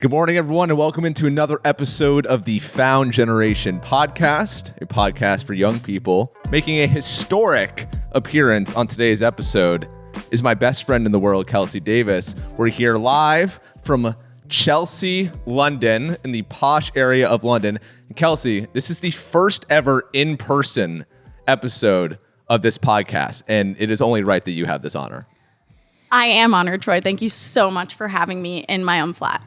Good morning, everyone, and welcome into another episode of the Found Generation podcast, a podcast for young people. Making a historic appearance on today's episode is my best friend in the world, Kelsey Davis. We're here live from Chelsea, London, in the posh area of London. And Kelsey, this is the first ever in-person episode of this podcast, and it is only right that you have this honor. I am honored, Troy. Thank you so much for having me in my own flat.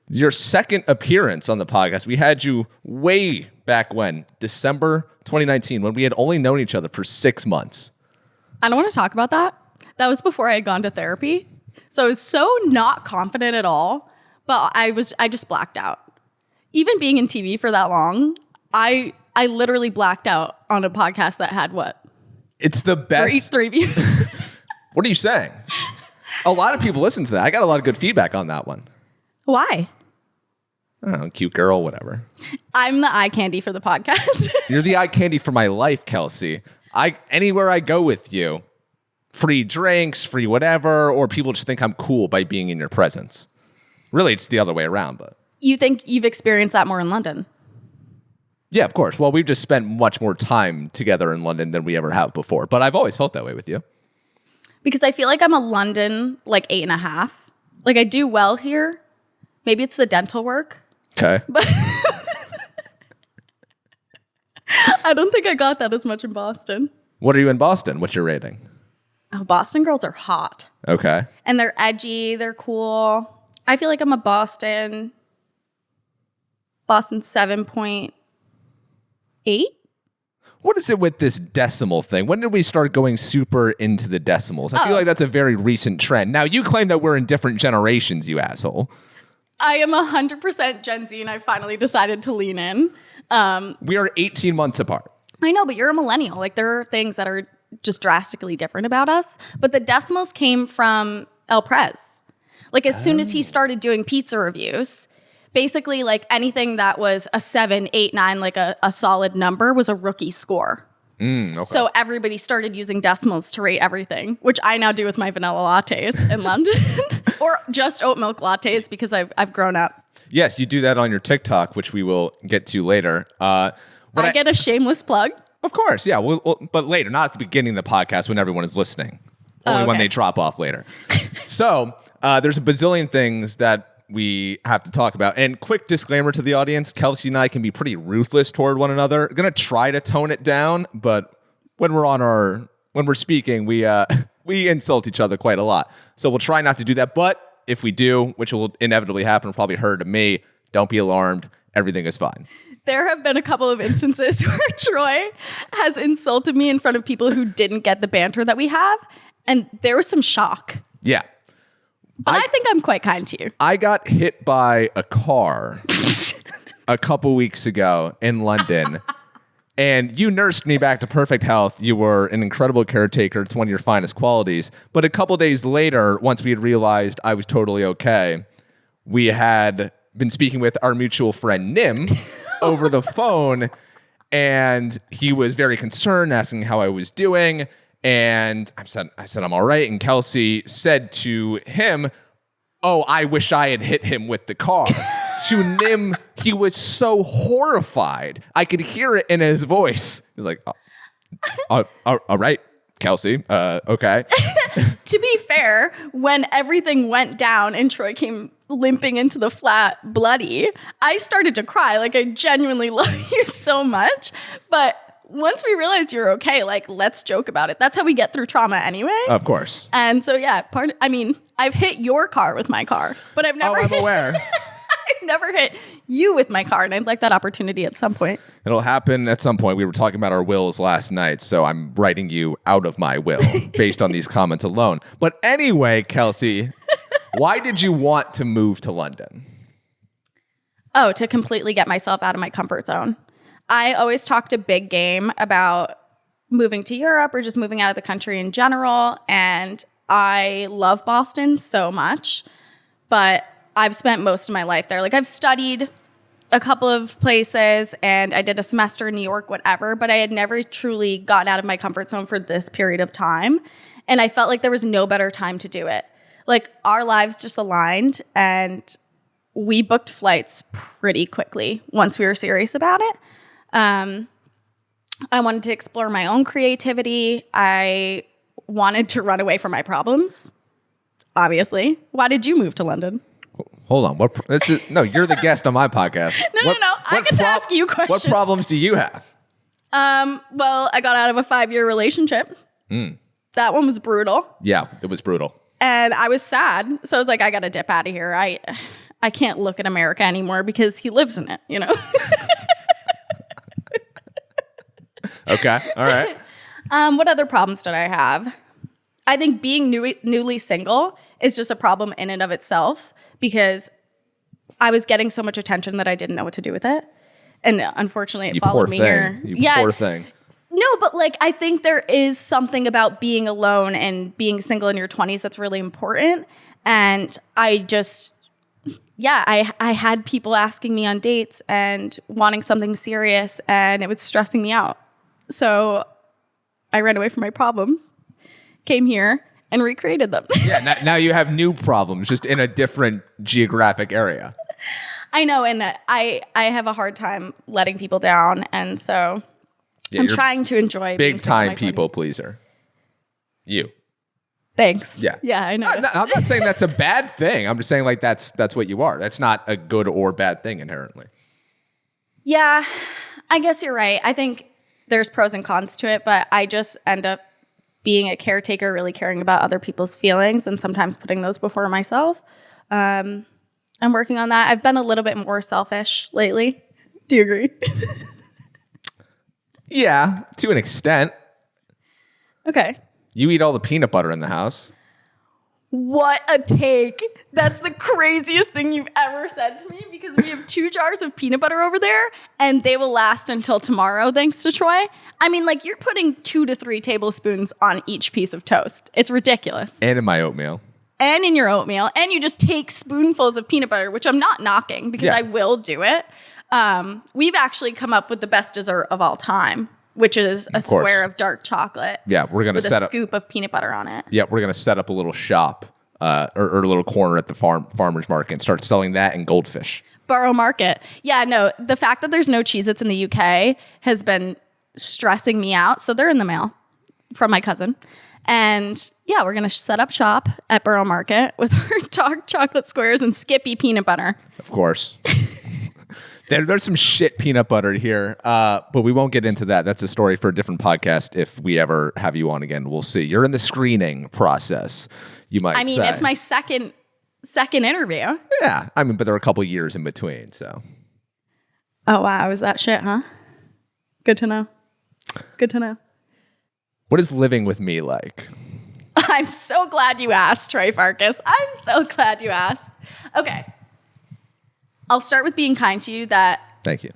Your second appearance on the podcast. We had you way back when, December 2019, when we had only known each other for 6 months. I don't want to talk about that. That was before I had gone to therapy. So I was so not confident at all, but I just blacked out. Even being in TV for that long, I literally blacked out on a podcast that had what? It's the best. Three views. What are you saying? A lot of people listen to that. I got a lot of good feedback on that one. Why? I don't know, cute girl, whatever. I'm the eye candy for the podcast. You're the eye candy for my life, Kelsey. Anywhere I go with you, free drinks, free whatever, or people just think I'm cool by being in your presence. Really, it's the other way around, but. You think you've experienced that more in London? Yeah, of course. Well, we've just spent much more time together in London than we ever have before, but I've always felt that way with you. Because I feel like I'm a London, 8.5. I do well here. Maybe it's the dental work. Okay. But I don't think I got that as much in Boston. What are you in Boston? What's your rating? Oh, Boston girls are hot. Okay. And they're edgy. They're cool. I feel like I'm a Boston 7.8. What is it with this decimal thing? When did we start going super into the decimals? I feel like that's a very recent trend. Now, you claim that we're in different generations, you asshole. I am 100% Gen Z, and I finally decided to lean in. We are 18 months apart. I know, but you're a millennial. There are things that are just drastically different about us. But the decimals came from El Prez. As soon as he started doing pizza reviews, basically anything that was a 7, 8, 9, a solid number was a rookie score. Okay. So everybody started using decimals to rate everything, which I now do with my vanilla lattes in London. Or just oat milk lattes because I've grown up. Yes, you do that on your TikTok, which we will get to later. I get a shameless plug? Of course, yeah. But later, not at the beginning of the podcast when everyone is listening. Only when they drop off later. So there's a bazillion things that we have to talk about. And quick disclaimer to the audience, Kelsey and I can be pretty ruthless toward one another. Going to try to tone it down, but when we're speaking, we insult each other quite a lot. So we'll try not to do that. But if we do, which will inevitably happen, probably heard to me, don't be alarmed. Everything is fine. There have been a couple of instances where Troy has insulted me in front of people who didn't get the banter that we have. And there was some shock. Yeah. But I think I'm quite kind to you. I got hit by a car a couple weeks ago in London, and you nursed me back to perfect health. You were an incredible caretaker. It's one of your finest qualities. But a couple days later, once we had realized I was totally okay, we had been speaking with our mutual friend, Nim, over the phone, and he was very concerned, asking how I was doing. And I said, I'm all right. And Kelsey said to him, oh, I wish I had hit him with the car. To Nim, he was so horrified. I could hear it in his voice. He's like, all right, Kelsey, okay. To be fair, when everything went down and Troy came limping into the flat bloody, I started to cry. I genuinely love you so much. But once we realized you're okay, let's joke about it. That's how we get through trauma anyway. Of course. And so, yeah, I've hit your car with my car, but I've never I'm aware. I've never hit you with my car, and I'd like that opportunity at some point. It'll happen at some point. We were talking about our wills last night, so I'm writing you out of my will based on these comments alone. But anyway, Kelsey, why did you want to move to London? Oh, to completely get myself out of my comfort zone. I always talked a big game about moving to Europe or just moving out of the country in general. And I love Boston so much, but I've spent most of my life there. I've studied a couple of places and I did a semester in New York, whatever, but I had never truly gotten out of my comfort zone for this period of time. And I felt like there was no better time to do it. Our lives just aligned, and we booked flights pretty quickly once we were serious about it. I wanted to explore my own creativity. I wanted to run away from my problems, obviously. Why did you move to London? Hold on. No, you're the guest on my podcast. No. I get to ask you questions. What problems do you have? Well, I got out of a 5-year relationship. That one was brutal. Yeah, it was brutal. And I was sad. So I was like, I got to dip out of here. I can't look at America anymore because he lives in it, you know? Okay. All right. What other problems did I have? I think being newly single is just a problem in and of itself because I was getting so much attention that I didn't know what to do with it. And unfortunately, it followed me here. You poor thing. No, but like I think there is something about being alone and being single in your 20s that's really important. And I just, I had people asking me on dates and wanting something serious, and it was stressing me out. So I ran away from my problems, came here, and recreated them. Yeah, now you have new problems, just in a different geographic area. I know, and I have a hard time letting people down, and so I'm trying to enjoy being big-time people pleaser. You. Thanks. Yeah. Yeah, I know. I'm not saying that's a bad thing. I'm just saying like that's what you are. That's not a good or bad thing inherently. Yeah, I guess you're right. I think there's pros and cons to it, but I just end up being a caretaker, really caring about other people's feelings and sometimes putting those before myself. I'm working on that. I've been a little bit more selfish lately. Do you agree? Yeah, to an extent. Okay. You eat all the peanut butter in the house. What a take. That's the craziest thing you've ever said to me because we have 2 jars of peanut butter over there and they will last until tomorrow thanks to Troy. I mean, like you're putting 2 to 3 tablespoons on each piece of toast. It's ridiculous. And in my oatmeal. And in your oatmeal. And you just take spoonfuls of peanut butter, which I'm not knocking because I will do it. We've actually come up with the best dessert of all time, which is a square of dark chocolate. Yeah, we're going to set up with a scoop of peanut butter on it. Yeah, we're going to set up a little shop or a little corner at the farmer's market and start selling that and goldfish. Borough Market. Yeah, no, the fact that there's no Cheez-Its in the UK has been stressing me out. So they're in the mail from my cousin. And yeah, we're going to set up shop at Borough Market with our dark chocolate squares and Skippy peanut butter. Of course. There's some shit peanut butter here, but we won't get into that. That's a story for a different podcast if we ever have you on again. We'll see. You're in the screening process, you might say. I mean, it's my second interview. Yeah. I mean, but there are a couple years in between, so. Oh, wow. Was that shit, huh? Good to know. Good to know. What is living with me like? I'm so glad you asked, Troy Farkas. I'm so glad you asked. Okay. I'll start with being kind to you that Thank you.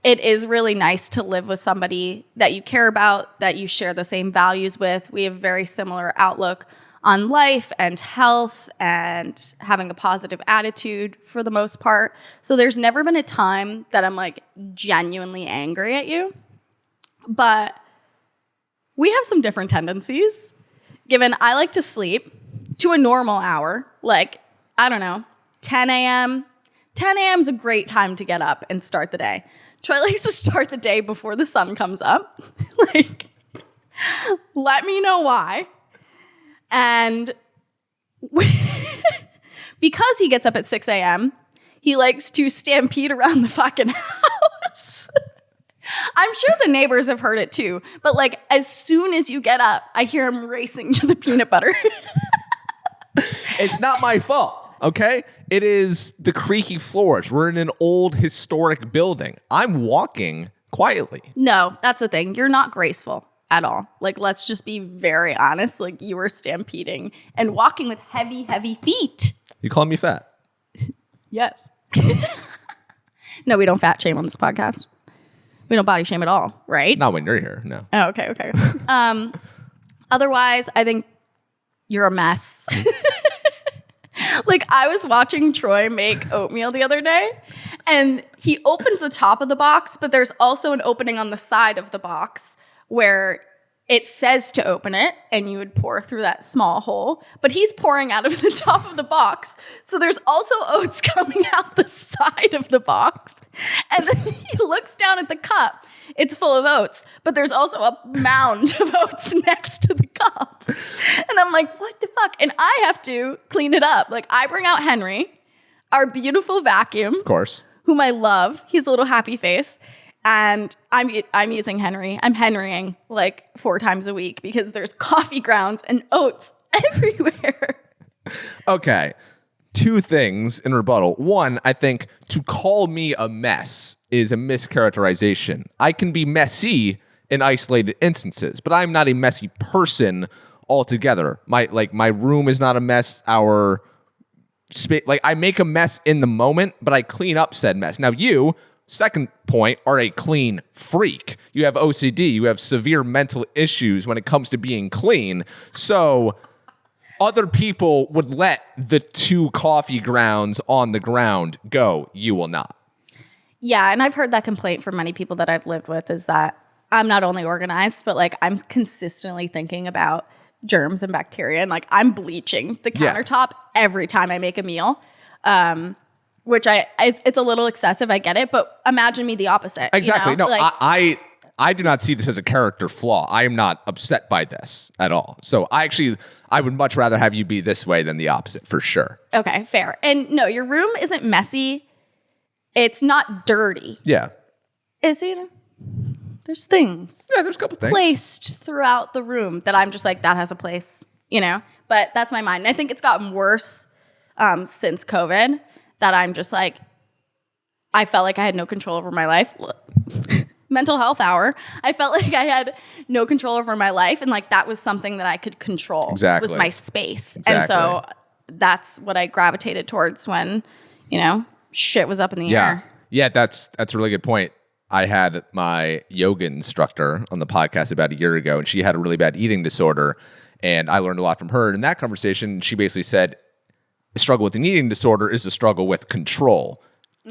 It is really nice to live with somebody that you care about, that you share the same values with. We have very similar outlook on life and health and having a positive attitude for the most part. So there's never been a time that I'm like genuinely angry at you. But we have some different tendencies. Given I like to sleep to a normal hour, like, I don't know, 10 a.m. 10 a.m. is a great time to get up and start the day. Troy likes to start the day before the sun comes up. Like, let me know why. And because he gets up at 6 a.m., he likes to stampede around the fucking house. I'm sure the neighbors have heard it too. But like, as soon as you get up, I hear him racing to the peanut butter. It's not my fault. Okay? It is the creaky floors. We're in an old historic building. I'm walking quietly. No, that's the thing. You're not graceful at all. Like, let's just be very honest. Like, you were stampeding and walking with heavy, heavy feet. You calling me fat? Yes. No, we don't fat shame on this podcast. We don't body shame at all, right? Not when you're here, no. Oh, okay. Otherwise, I think you're a mess. Like, I was watching Troy make oatmeal the other day, and he opened the top of the box, but there's also an opening on the side of the box where it says to open it and you would pour through that small hole, but he's pouring out of the top of the box. So there's also oats coming out the side of the box. And then he looks down at the cup. It's full of oats, but there's also a mound of oats next to the cup. And I'm like, what the fuck? And I have to clean it up. Like, I bring out Henry, our beautiful vacuum. Of course. Whom I love. He's a little happy face. And I'm using Henry. I'm Henrying like 4 times a week because there's coffee grounds and oats everywhere. Okay. 2 things in rebuttal. 1, I think to call me a mess is a mischaracterization. I can be messy in isolated instances, but I'm not a messy person altogether. My room is not a mess. Our space, like, I make a mess in the moment, but I clean up said mess. Now you, second point, are a clean freak. You have OCD. You have severe mental issues when it comes to being clean. So other people would let the 2 coffee grounds on the ground go. You will not. Yeah, and I've heard that complaint from many people that I've lived with is that I'm not only organized, but like I'm consistently thinking about germs and bacteria, and like I'm bleaching the countertop every time I make a meal. Which it's a little excessive. I get it, but imagine me the opposite. Exactly. You know? No, like, I do not see this as a character flaw. I am not upset by this at all. So I would much rather have you be this way than the opposite, for sure. Okay, fair. And no, your room isn't messy. It's not dirty. Yeah. There's things. Yeah, there's a couple things placed throughout the room that I'm just like, that has a place, But that's my mind. And I think it's gotten worse since COVID. That I'm just like, I felt like I had no control over my life. Mental health hour. I felt like I had no control over my life. And like that was something that I could control. Exactly. Was my space. Exactly. And so that's what I gravitated towards when, shit was up in the air. Yeah, that's a really good point. I had my yoga instructor on the podcast about a year ago, and she had a really bad eating disorder. And I learned a lot from her. In that conversation, she basically said, the struggle with an eating disorder is a struggle with control.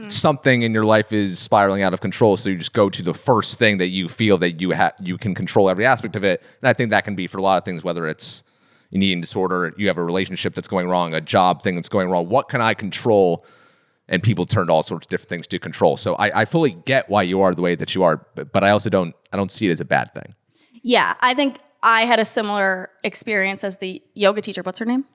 Something in your life is spiraling out of control, so you just go to the first thing that you feel that you can control every aspect of it. And I think that can be for a lot of things, whether it's an eating disorder, you have a relationship that's going wrong, a job thing that's going wrong. What can I control? And people turn to all sorts of different things to control. So I fully get why you are the way that you are, but I also don't see it as a bad thing. Yeah, I think I had a similar experience as the yoga teacher. What's her name?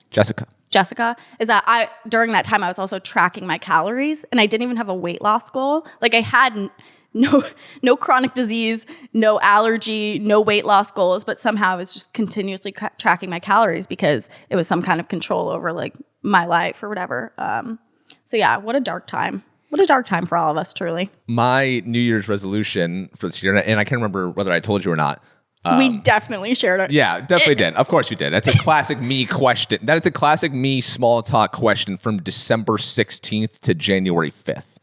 Jessica, is that during that time I was also tracking my calories, and I didn't even have a weight loss goal. Like I had no chronic disease, no allergy, no weight loss goals, but somehow I was just continuously tracking my calories because it was some kind of control over like my life or whatever. So yeah, what a dark time. What a dark time for all of us, truly. My New Year's resolution for this year, and I can't remember whether I told you or not. We definitely shared it. Yeah, definitely did. Of course you did. That's a classic me question. That is a classic me small talk question from December 16th to January 5th.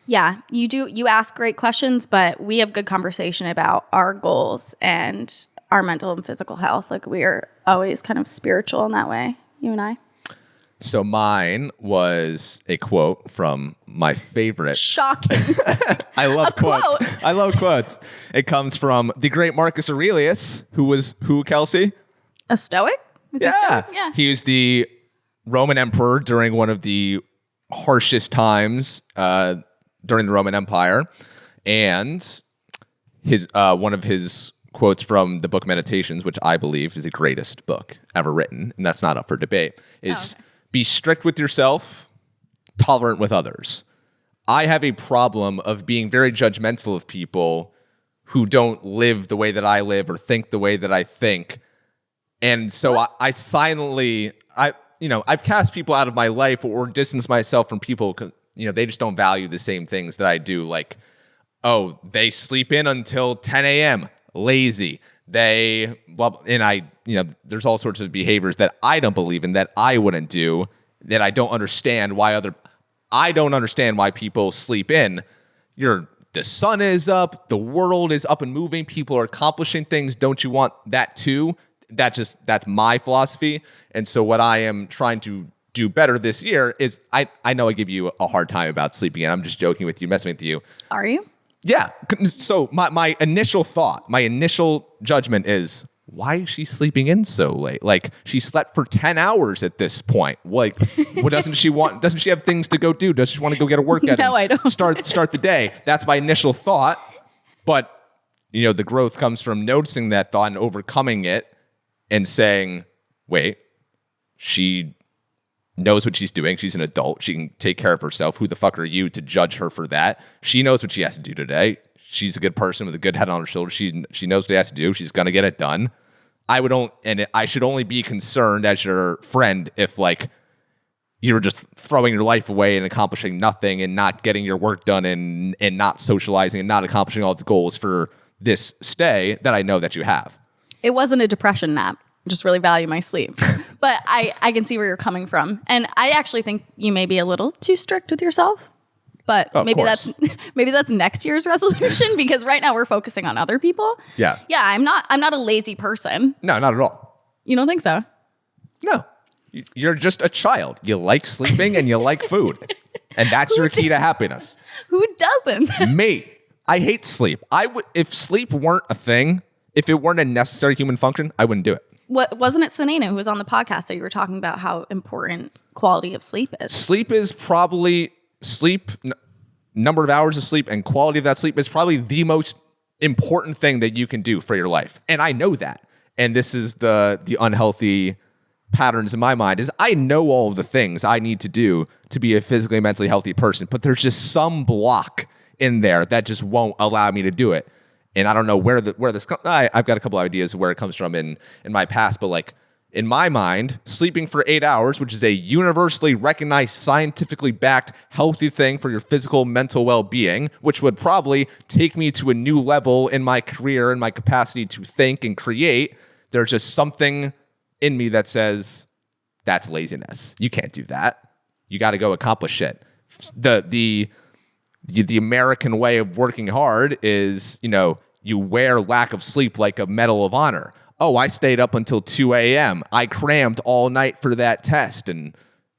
Yeah, you do. You ask great questions, but we have good conversation about our goals and our mental and physical health. Like we are always kind of spiritual in that way, you and I. So mine was a quote from my favorite. Shocking. I love quotes. Quote. I love quotes. It comes from the great Marcus Aurelius, who was who, Kelsey? A Stoic? Is he a Stoic? Yeah. He was the Roman emperor during one of the harshest times during the Roman Empire. And his one of his quotes from the book Meditations, which I believe is the greatest book ever written, and that's not up for debate, is be strict with yourself, tolerant with others. I have a problem of being very judgmental of people who don't live the way that I live or think the way that I think. And so I silently, I've cast people out of my life or distanced myself from people because, they just don't value the same things that I do. Like, oh, they sleep in until 10 a.m., lazy. There's all sorts of behaviors that I don't believe in, that I wouldn't do, that I don't understand why people sleep in. The sun is up, the world is up and moving, people are accomplishing things. Don't you want that too? That's my philosophy. And so what I am trying to do better this year is I know I give you a hard time about sleeping in. I'm just joking with you, messing with you. Are you? Yeah. So my initial judgment is why is she sleeping in so late? Like, she slept for 10 hours at this point. Like, what doesn't she want? Doesn't she have things to go do? Does she want to go get a workout? No, I don't. Start the day. That's my initial thought. But, the growth comes from noticing that thought and overcoming it and saying, wait, she knows what she's doing. She's an adult. She can take care of herself. Who the fuck are you to judge her for that? She knows what she has to do today. She's a good person with a good head on her shoulders. She knows what she has to do. She's gonna get it done. I should only be concerned as your friend if like you're just throwing your life away and accomplishing nothing and not getting your work done and not socializing and not accomplishing all the goals for this stay that I know that you have. It wasn't a depression nap. I just really value my sleep. But I can see where you're coming from. And I actually think you may be a little too strict with yourself. But maybe that's next year's resolution, because right now we're focusing on other people. Yeah. Yeah, I'm not a lazy person. No, not at all. You don't think so? No. You're just a child. You like sleeping and you like food. And that's your key to happiness. Who doesn't? Me. I hate sleep. If sleep weren't a thing, if it weren't a necessary human function, I wouldn't do it. Wasn't it Sanena who was on the podcast that you were talking about how important quality of sleep is? Sleep is probably number of hours of sleep and quality of that sleep is probably the most important thing that you can do for your life. And I know that. And this is the unhealthy patterns in my mind is I know all of the things I need to do to be a physically, mentally healthy person, but there's just some block in there that just won't allow me to do it. And I don't know where this comes. I've got a couple of ideas of where it comes from in my past, but like in my mind, sleeping for 8 hours, which is a universally recognized, scientifically backed, healthy thing for your physical, mental well-being, which would probably take me to a new level in my career and my capacity to think and create. There's just something in me that says that's laziness. You can't do that. You got to go accomplish shit. The American way of working hard is, you wear lack of sleep like a medal of honor. Oh, I stayed up until 2 a.m. I crammed all night for that test. And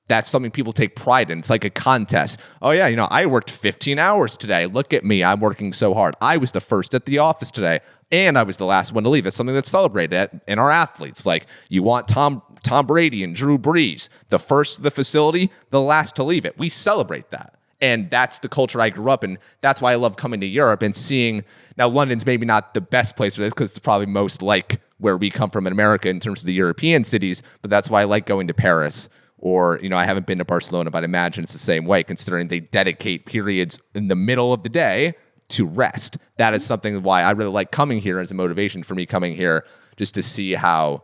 that's something people take pride in. It's like a contest. Oh, yeah, I worked 15 hours today. Look at me. I'm working so hard. I was the first at the office today, and I was the last one to leave. It's something that's celebrated in our athletes. Like, you want Tom Brady and Drew Brees, the first to the facility, the last to leave it. We celebrate that. And that's the culture I grew up in. That's why I love coming to Europe and seeing. Now, London's maybe not the best place for this because it's probably most like where we come from in America in terms of the European cities. But that's why I like going to Paris. Or, I haven't been to Barcelona, but I imagine it's the same way, considering they dedicate periods in the middle of the day to rest. That is something why I really like coming here as a motivation for me coming here, just to see how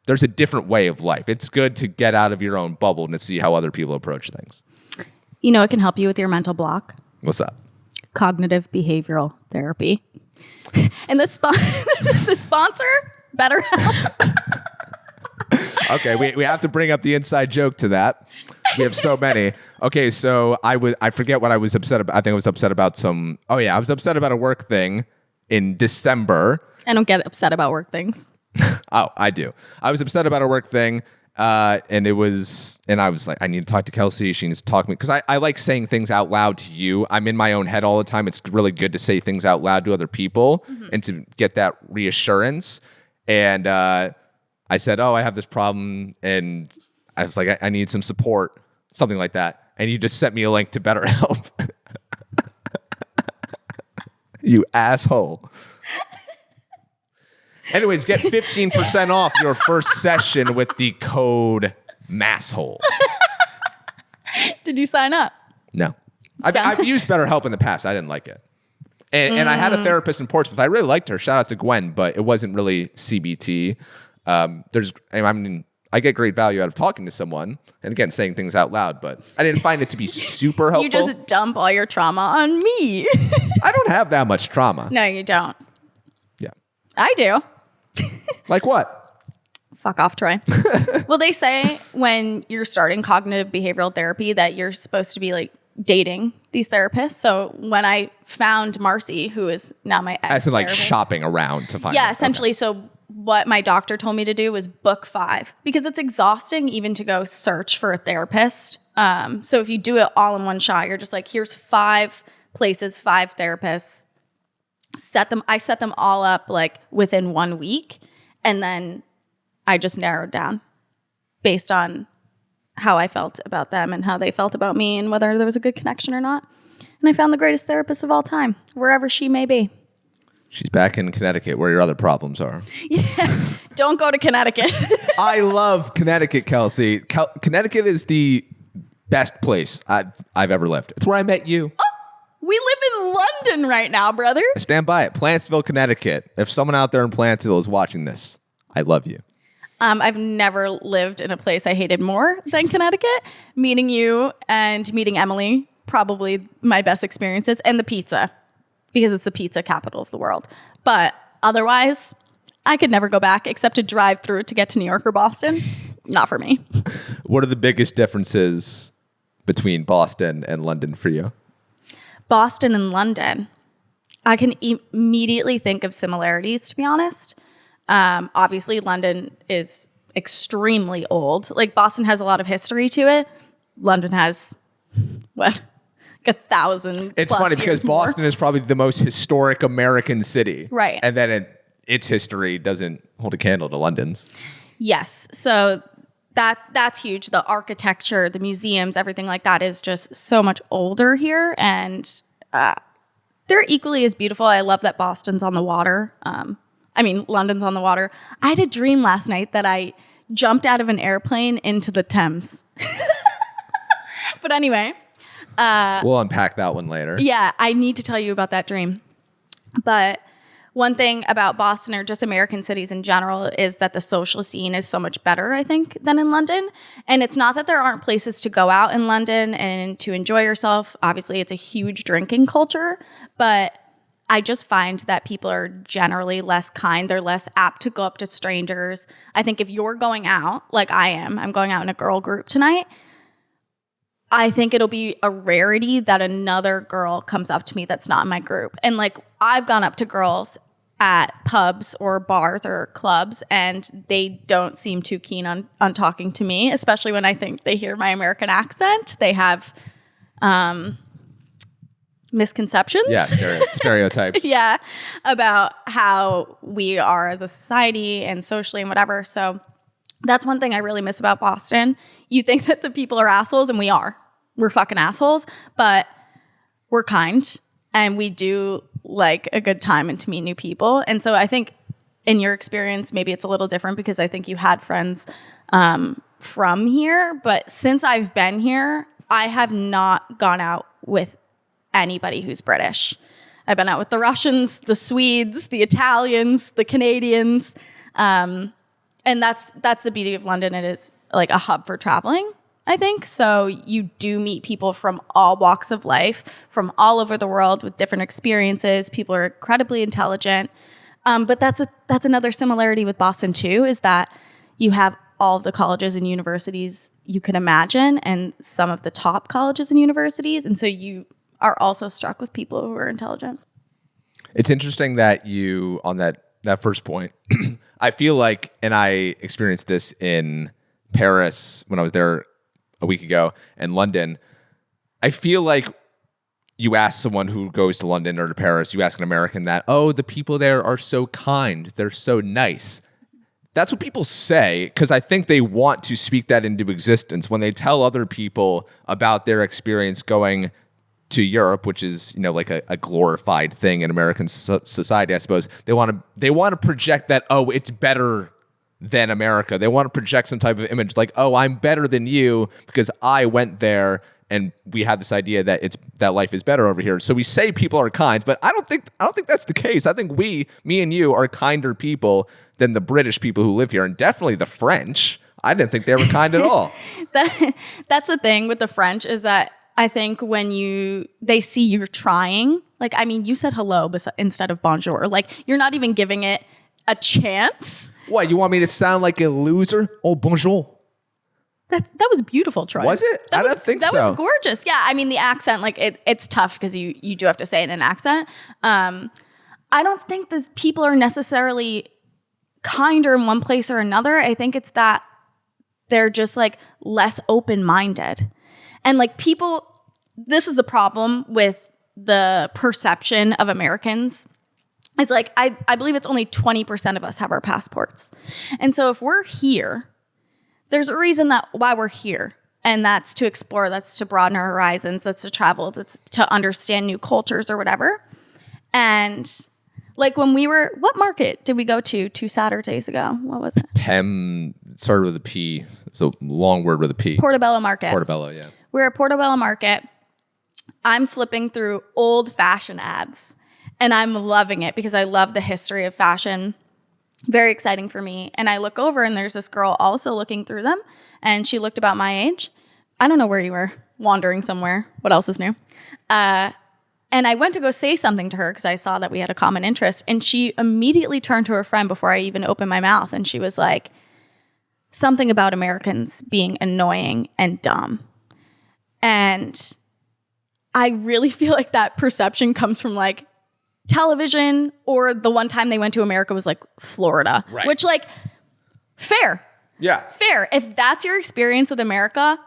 there's a different way of life. It's good to get out of your own bubble and to see how other people approach things. It can help you with your mental block. What's that? Cognitive behavioral therapy. And the sponsor, BetterHelp. Okay, we have to bring up the inside joke to that. We have so many. Okay, so I forget what I was upset about. I think I was upset about I was upset about a work thing in December. I don't get upset about work things. Oh, I do. I was upset about a work thing. And I was like, I need to talk to Kelsey. She needs to talk to me. Because I like saying things out loud to you. I'm in my own head all the time. It's really good to say things out loud to other people and to get that reassurance. And I said, I have this problem. And I was like, I need some support. Something like that. And you just sent me a link to BetterHelp. You asshole. Anyways, get 15% off your first session with the code MASSHOLE. Did you sign up? No. I've used BetterHelp in the past. I didn't like it. And I had a therapist in Portsmouth. I really liked her. Shout out to Gwen, but it wasn't really CBT. I get great value out of talking to someone and, again, saying things out loud, but I didn't find it to be super helpful. You just dump all your trauma on me. I don't have that much trauma. No, you don't. Yeah. I do. Like what? Fuck off, Troy. Well, they say when you're starting cognitive behavioral therapy that you're supposed to be like dating these therapists. So when I found Marcy, who is now my ex, as in like shopping around to find. Yeah, essentially. Okay. So what my doctor told me to do was book 5 because it's exhausting even to go search for a therapist. So if you do it all in one shot, you're just like, here's 5 places, 5 therapists. I set them all up like within 1 week. And then I just narrowed down based on how I felt about them and how they felt about me and whether there was a good connection or not. And I found the greatest therapist of all time, wherever she may be. She's back in Connecticut where your other problems are. Yeah. Don't go to Connecticut. I love Connecticut, Kelsey. Connecticut is the best place I've ever lived. It's where I met you. Oh, we live in London right now, brother. I stand by it. Plantsville, Connecticut. If someone out there in Plantsville is watching this, I love you. I've never lived in a place I hated more than Connecticut. Meeting you and meeting Emily, probably my best experiences, and the pizza, because it's the pizza capital of the world. But otherwise, I could never go back except to drive through to get to New York or Boston. Not for me. What are the biggest differences between Boston and London for you? Boston and London, I can immediately think of similarities, to be honest. Obviously, London is extremely old. Like, Boston has a lot of history to it. London has, what, like 1,000 It's funny because Boston is probably the most historic American city. Right. And then its history doesn't hold a candle to London's. Yes. So that's huge. The architecture, the museums, everything like that is just so much older here. And they're equally as beautiful. I love that Boston's on the water. London's on the water. I had a dream last night that I jumped out of an airplane into the Thames. But anyway. We'll unpack that one later. Yeah, I need to tell you about that dream. But one thing about Boston or just American cities in general is that the social scene is so much better, I think, than in London. And it's not that there aren't places to go out in London and to enjoy yourself. Obviously, it's a huge drinking culture. But I just find that people are generally less kind. They're less apt to go up to strangers. I think if you're going out, like I'm going out in a girl group tonight, I think it'll be a rarity that another girl comes up to me that's not in my group. And like, I've gone up to girls at pubs or bars or clubs, and they don't seem too keen on talking to me, especially when I think they hear my American accent. They have misconceptions. Yeah, stereotypes. Yeah, about how we are as a society and socially and whatever. So that's one thing I really miss about Boston. You think that the people are assholes, and we are. We're fucking assholes, but we're kind, and we do like a good time and to meet new people. And so I think in your experience, maybe it's a little different because I think you had friends from here. But since I've been here, I have not gone out with anybody who's British. I've been out with the Russians, the Swedes, the Italians, the Canadians. And that's the beauty of London. It is like a hub for traveling, I think. So you do meet people from all walks of life, from all over the world with different experiences. People are incredibly intelligent. But that's another similarity with Boston too, is that you have all of the colleges and universities you can imagine, and some of the top colleges and universities. And so you are also struck with people who are intelligent. It's interesting that you, on that first point, I feel like, and I experienced this in Paris when I was there a week ago, and London, I feel like you ask someone who goes to London or to Paris, you ask an American that, oh, the people there are so kind, they're so nice. That's what people say, because I think they want to speak that into existence. When they tell other people about their experience going to Europe, which is, like a glorified thing in American society, I suppose, they want to project that, oh, it's better than America. They want to project some type of image like, oh, I'm better than you because I went there, and we have this idea that that life is better over here. So we say people are kind, but I don't think that's the case. I think me and you are kinder people than the British people who live here, and definitely the French. I didn't think they were kind at all. That's the thing with the French, is that I think when they see you're trying, like, I mean, you said hello instead of bonjour. Like, you're not even giving it a chance. What, you want me to sound like a loser? Oh, bonjour. That was beautiful, Troy. Was it? I don't think so. That was gorgeous. Yeah, I mean, the accent, like, it's tough because you do have to say it in an accent. I don't think that people are necessarily kinder in one place or another. I think it's that they're just, like, less open-minded. And, like, this is the problem with the perception of Americans It's like, I believe it's only 20% of us have our passports. And so if we're here, there's a reason that why we're here. And that's to explore, that's to broaden our horizons, that's to travel, that's to understand new cultures or whatever. And like when we were, what market did we go to 2 Saturdays ago? What was it? It started with a P. It's a long word with a P. Portobello Market. Portobello, yeah. We're at Portobello Market. I'm flipping through old fashion ads and I'm loving it because I love the history of fashion. Very exciting for me. And I look over and there's this girl also looking through them and she looked about my age. I don't know where you were, wandering somewhere. What else is new? And I went to go say something to her because I saw that we had a common interest. And she immediately turned to her friend before I even opened my mouth. And she was like, something about Americans being annoying and dumb. And I really feel like that perception comes from like television, or the one time they went to America was like Florida, right. Which like fair. Yeah. Fair. If that's your experience with America,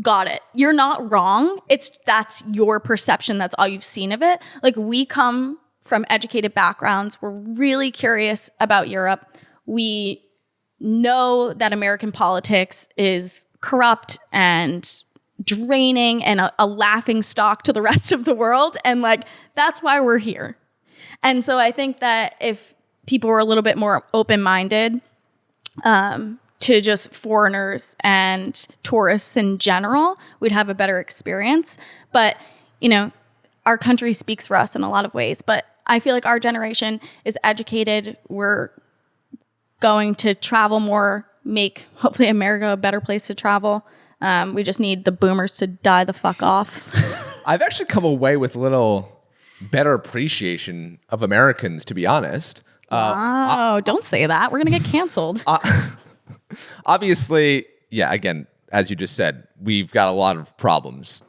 got it. You're not wrong. That's your perception. That's all you've seen of it. Like we come from educated backgrounds. We're really curious about Europe. We know that American politics is corrupt and draining and a laughing stock to the rest of the world. And like, that's why we're here. And so I think that if people were a little bit more open-minded, to just foreigners and tourists in general, we'd have a better experience. But, you know, our country speaks for us in a lot of ways. But I feel like our generation is educated. We're going to travel more, make hopefully America a better place to travel. We just need the boomers to die the fuck off. I've actually come away with a little better appreciation of Americans, to be honest. Don't say that. We're going to get canceled. Obviously, yeah, again, as you just said, we've got a lot of problems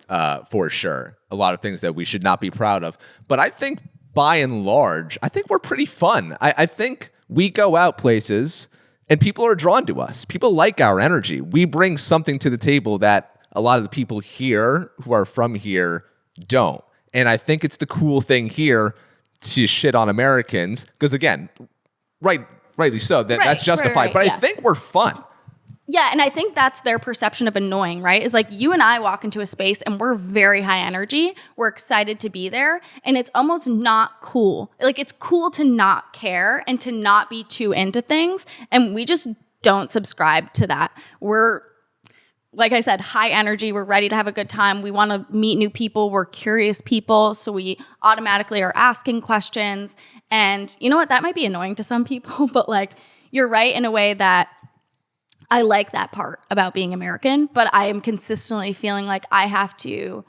for sure. A lot of things that we should not be proud of. But I think by and large, I think we're pretty fun. I think we go out places and people are drawn to us. People like our energy. We bring something to the table that a lot of the people here who are from here don't. And I think it's the cool thing here to shit on Americans. Because again, rightly so, that's justified. Right, but yeah. I think we're fun. Yeah, and I think that's their perception of annoying, right? Is like you and I walk into a space and we're very high energy. We're excited to be there. And it's almost not cool. Like it's cool to not care and to not be too into things. And we just don't subscribe to that. We're, like I said, high energy. We're ready to have a good time. We want to meet new people. We're curious people. So we automatically are asking questions. And you know what? That might be annoying to some people, but like you're right in a way that I like that part about being American, but I am consistently feeling like I have to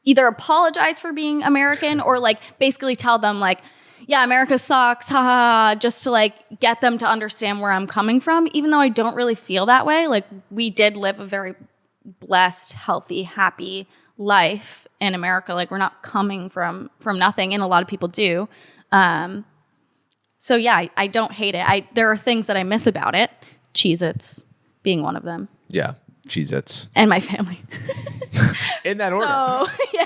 either apologize for being American or like basically tell them like, yeah, America sucks, haha, just to like get them to understand where I'm coming from, even though I don't really feel that way. Like we did live a very blessed, healthy, happy life in America. Like we're not coming from nothing, and a lot of people do. So yeah, I don't hate it. There are things that I miss about it. Cheez-Its being one of them. Yeah, Cheez-Its. And my family. In that order. So, yeah.